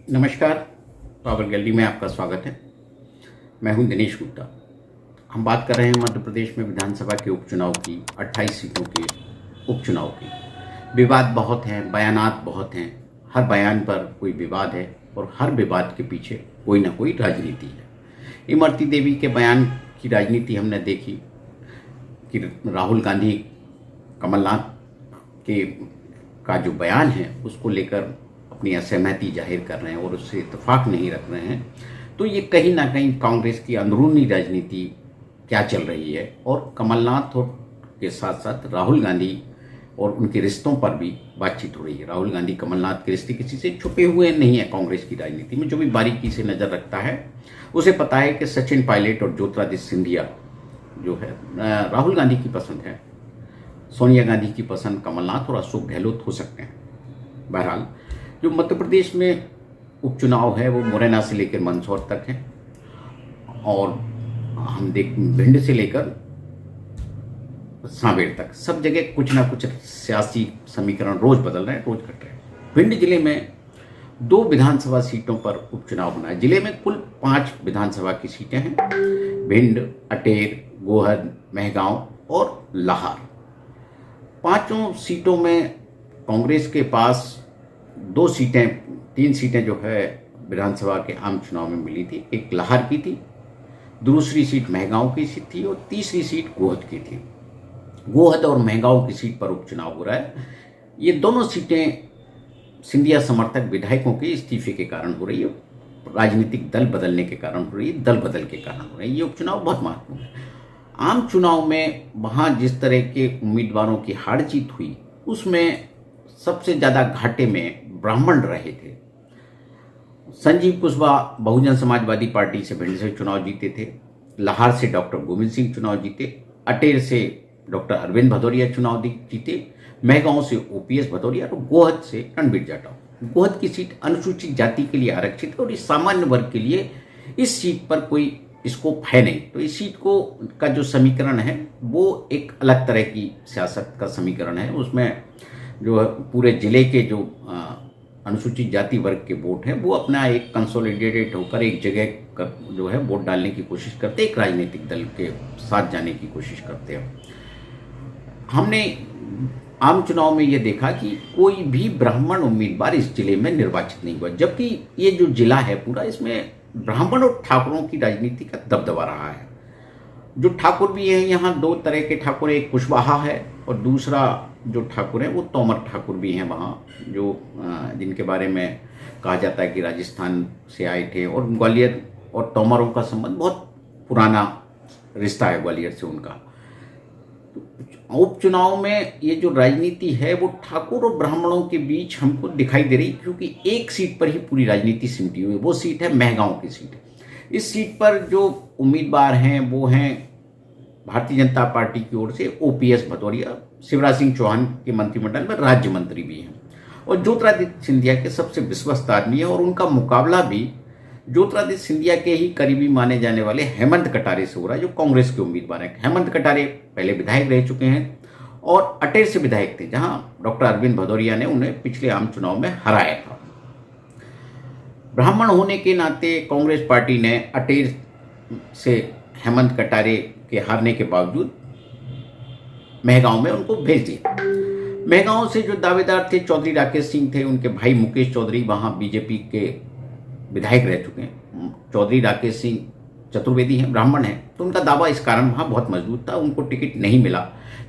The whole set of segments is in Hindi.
नमस्कार। पावर गैलरी में आपका स्वागत है। मैं हूं दिनेश गुप्ता। हम बात कर रहे हैं मध्य प्रदेश में विधानसभा के उपचुनाव की, 28 सीटों के उपचुनाव की। विवाद बहुत हैं, बयानात बहुत हैं। हर बयान पर कोई विवाद है और हर विवाद के पीछे कोई ना कोई राजनीति है। इमरती देवी के बयान की राजनीति हमने देखी कि राहुल गांधी कमलनाथ के का जो बयान है उसको लेकर अपनी असहमति जाहिर कर रहे हैं और उससे इत्तेफाक नहीं रख रहे हैं। तो ये कहीं ना कहीं कांग्रेस की अंदरूनी राजनीति क्या चल रही है और कमलनाथ और के साथ साथ राहुल गांधी और उनके रिश्तों पर भी बातचीत हो रही है। राहुल गांधी कमलनाथ के रिश्ते किसी से छुपे हुए नहीं है। कांग्रेस की राजनीति में जो भी बारीकी से नज़र रखता है उसे पता है कि सचिन पायलट और ज्योतिरादित्य सिंधिया जो है राहुल गांधी की पसंद है, सोनिया गांधी की पसंद कमलनाथ और अशोक गहलोत हो सकते हैं। बहरहाल जो मध्य प्रदेश में उपचुनाव है वो मुरैना से लेकर मंदसौर तक है और हम भिंड से लेकर सांवेर तक सब जगह कुछ ना कुछ सियासी समीकरण रोज बदल रहे हैं, रोज घट रहे हैं। भिंड जिले में 2 विधानसभा सीटों पर उपचुनाव होना है। जिले में कुल 5 विधानसभा की सीटें हैं: भिंड, अटेर, गोहद, मेहगांव और लाहार। 5 सीटों में कांग्रेस के पास 3 सीटें जो है विधानसभा के आम चुनाव में मिली थी। एक लाहौर की थी, दूसरी सीट मेहगांव की सीट थी और तीसरी सीट गोहद की थी। गोहद और मेहगांव की सीट पर उपचुनाव हो रहा है। ये दोनों सीटें सिंधिया समर्थक विधायकों के इस्तीफे के कारण हो रही है, राजनीतिक दल बदलने के कारण हो रही है, दल बदल के कारण हो रही है। ये उपचुनाव बहुत महत्वपूर्ण है। आम चुनाव में वहाँ जिस तरह के उम्मीदवारों की हार जीत हुई उसमें सबसे ज़्यादा घाटे में ब्राह्मण रहे थे। संजीव कुशवाहा बहुजन समाजवादी पार्टी से भिंड से चुनाव जीते थे, लाहौर से डॉक्टर गोविंद सिंह चुनाव जीते, अटेर से डॉक्टर अरविंद भदौरिया चुनाव जीते, मेहगांव से ओपीएस भदौरिया और गोहद से रणबीर जाटव। गोहद की सीट अनुसूचित जाति के लिए आरक्षित है और इस सामान्य वर्ग के लिए इस सीट पर कोई स्कोप है नहीं। तो इस सीट को का जो समीकरण है वो एक अलग तरह की सियासत का समीकरण है। उसमें जो पूरे जिले के जो अनुसूचित जाति वर्ग के वोट हैं वो अपना एक कंसोलिडेटेड होकर एक जगह जो है वोट डालने की कोशिश करते हैं, एक राजनीतिक दल के साथ जाने की कोशिश करते हैं। हमने आम चुनाव में ये देखा कि कोई भी ब्राह्मण उम्मीदवार इस जिले में निर्वाचित नहीं हुआ, जबकि ये जो जिला है पूरा इसमें ब्राह्मण और ठाकुरों की राजनीति का दबदबा रहा है। जो ठाकुर भी हैं यहाँ 2 तरह के ठाकुर, एक कुशवाहा है और दूसरा जो ठाकुर है वो तोमर ठाकुर भी हैं वहाँ, जो जिनके बारे में कहा जाता है कि राजस्थान से आए थे और ग्वालियर और तोमरों का संबंध बहुत पुराना रिश्ता है ग्वालियर से उनका। तो उपचुनाव में ये जो राजनीति है वो ठाकुर और ब्राह्मणों के बीच हमको दिखाई दे रही, क्योंकि एक सीट पर ही पूरी राजनीति सिमटी हुई, वो सीट है मेहगांव की सीट। इस सीट पर जो उम्मीदवार हैं वो हैं भारतीय जनता पार्टी की ओर से ओपीएस भदौरिया, शिवराज सिंह चौहान के मंत्रिमंडल में राज्य मंत्री भी हैं और ज्योतिरादित्य सिंधिया के सबसे विश्वस्त आदमी है और उनका मुकाबला भी ज्योतिरादित्य सिंधिया के ही करीबी माने जाने वाले हेमंत कटारे से हो रहा है, जो कांग्रेस के उम्मीदवार हैं। हेमंत कटारे पहले विधायक रह चुके हैं और अटेर से विधायक थे, जहां डॉक्टर अरविंद भदौरिया ने उन्हें पिछले आम चुनाव में हराया था। ब्राह्मण होने के नाते कांग्रेस पार्टी ने अटेर से हेमंत कटारे के हारने के बावजूद मेहगांव में उनको भेज दिया। मेहगांव से जो दावेदार थे चौधरी राकेश सिंह थे, उनके भाई मुकेश चौधरी वहां बीजेपी के विधायक रह चुके हैं। चौधरी राकेश सिंह चतुर्वेदी हैं, ब्राह्मण हैं, तो उनका दावा इस कारण वहाँ बहुत मजबूत था। उनको टिकट नहीं मिला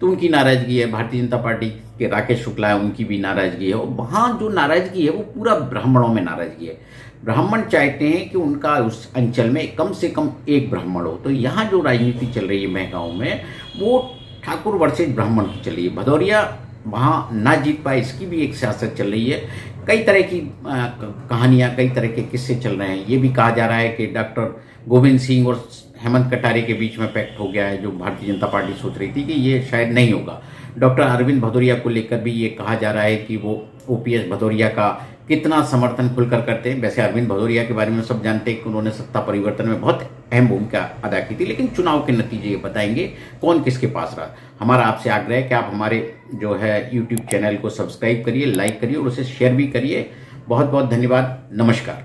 तो उनकी नाराजगी है। भारतीय जनता पार्टी के राकेश शुक्ला है, उनकी भी नाराजगी है और वहाँ जो नाराजगी है वो पूरा ब्राह्मणों में नाराजगी है। ब्राह्मण चाहते हैं कि उनका उस अंचल में कम से कम एक ब्राह्मण हो। तो यहाँ जो राजनीति चल रही है मेहगांव में वो ठाकुर वर्सेज ब्राह्मण की चल रही है। भदौरिया वहाँ ना जीत पाए, इसकी भी एक सियासत चल रही है। कई तरह की कहानियाँ, कई तरह के किस्से चल रहे हैं। ये भी कहा जा रहा है कि डॉक्टर गोविंद सिंह और हेमंत कटारे के बीच में पैक्ट हो गया है, जो भारतीय जनता पार्टी सोच रही थी कि ये शायद नहीं होगा। डॉक्टर अरविंद भदौरिया को लेकर भी ये कहा जा रहा है कि वो ओपीएस भदौरिया का कितना समर्थन खुलकर करते हैं। वैसे अरविंद भदौरिया के बारे में सब जानते हैं कि उन्होंने सत्ता परिवर्तन में बहुत अहम भूमिका अदा की थी, लेकिन चुनाव के नतीजे ये बताएंगे कौन किसके पास रहा। हमारा आपसे आग्रह है कि आप हमारे जो है यूट्यूब चैनल को सब्सक्राइब करिए, लाइक करिए और उसे शेयर भी करिए। बहुत बहुत धन्यवाद। नमस्कार।